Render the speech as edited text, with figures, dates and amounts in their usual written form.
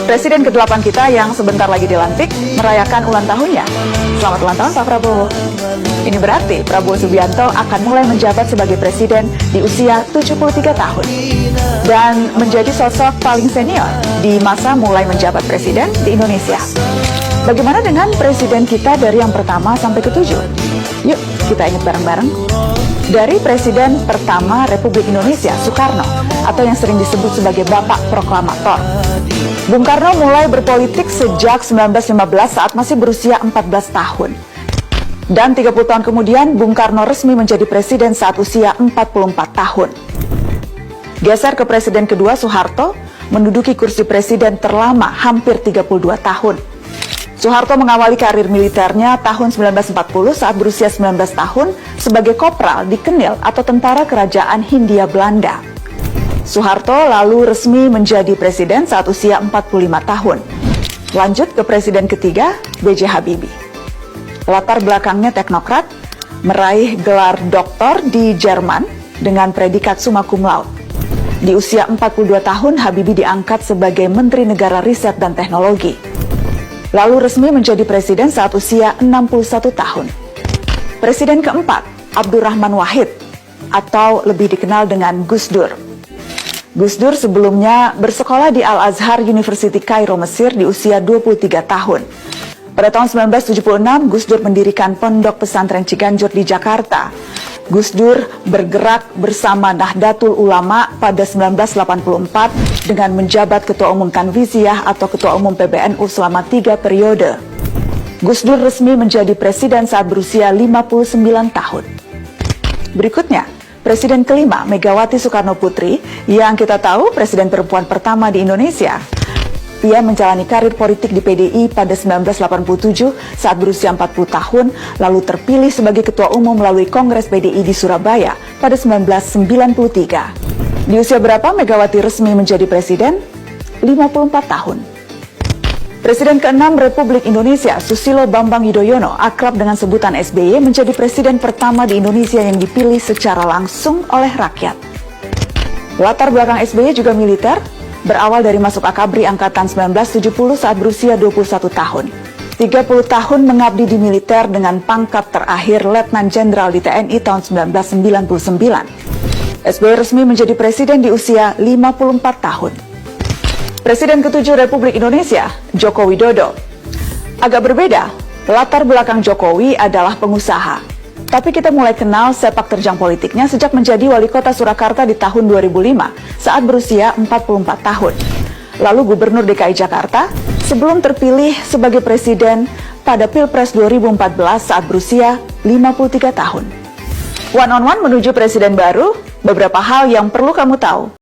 Presiden ke-8 kita yang sebentar lagi dilantik merayakan ulang tahunnya. Selamat ulang tahun Pak Prabowo. Ini berarti Prabowo Subianto akan mulai menjabat sebagai presiden di usia 73 tahun. Dan menjadi sosok paling senior di masa mulai menjabat presiden di Indonesia. Bagaimana dengan presiden kita dari yang pertama sampai ke-7? Yuk kita ingat bareng-bareng. Dari Presiden pertama Republik Indonesia, Soekarno, atau yang sering disebut sebagai Bapak Proklamator. Bung Karno mulai berpolitik sejak 1915 saat masih berusia 14 tahun. Dan 30 tahun kemudian, Bung Karno resmi menjadi presiden saat usia 44 tahun. Geser ke presiden kedua, Soeharto, menduduki kursi presiden terlama hampir 32 tahun. Soeharto mengawali karir militernya tahun 1940 saat berusia 19 tahun sebagai kopral di Kenil atau Tentara Kerajaan Hindia Belanda. Soeharto lalu resmi menjadi presiden saat usia 45 tahun. Lanjut ke presiden ketiga, B.J. Habibie. Latar belakangnya teknokrat, meraih gelar doktor di Jerman dengan predikat summa cum laude. Di usia 42 tahun, Habibie diangkat sebagai Menteri Negara Riset dan Teknologi. Lalu resmi menjadi presiden saat usia 61 tahun. Presiden keempat, Abdurrahman Wahid, atau lebih dikenal dengan Gus Dur. Gus Dur sebelumnya bersekolah di Al-Azhar University Kairo, Mesir di usia 23 tahun. Pada tahun 1976, Gus Dur mendirikan Pondok Pesantren Ciganjur di Jakarta. Gus Dur bergerak bersama Nahdlatul Ulama pada 1984 dengan menjabat Ketua Umum Kanviziyah atau Ketua Umum PBNU selama 3 periode. Gus Dur resmi menjadi presiden saat berusia 59 tahun. Berikutnya, Presiden kelima Megawati Soekarno Putri yang kita tahu presiden perempuan pertama di Indonesia. Ia menjalani karir politik di PDI pada 1987 saat berusia 40 tahun, lalu terpilih sebagai ketua umum melalui Kongres PDI di Surabaya pada 1993. Di usia berapa Megawati resmi menjadi presiden? 54 tahun. Presiden ke-6 Republik Indonesia, Susilo Bambang Yudhoyono, akrab dengan sebutan SBY, menjadi presiden pertama di Indonesia yang dipilih secara langsung oleh rakyat. Latar belakang SBY juga militer, berawal dari masuk Akabri Angkatan 1970 saat berusia 21 tahun. 30 tahun mengabdi di militer dengan pangkat terakhir Letnan Jenderal di TNI tahun 1999. SBY resmi menjadi presiden di usia 54 tahun. Presiden ke-7 Republik Indonesia, Joko Widodo. Agak berbeda, latar belakang Jokowi adalah pengusaha. Tapi kita mulai kenal sepak terjang politiknya sejak menjadi wali kota Surakarta di tahun 2005 saat berusia 44 tahun. Lalu Gubernur DKI Jakarta sebelum terpilih sebagai presiden pada Pilpres 2014 saat berusia 53 tahun. One on one menuju presiden baru, beberapa hal yang perlu kamu tahu.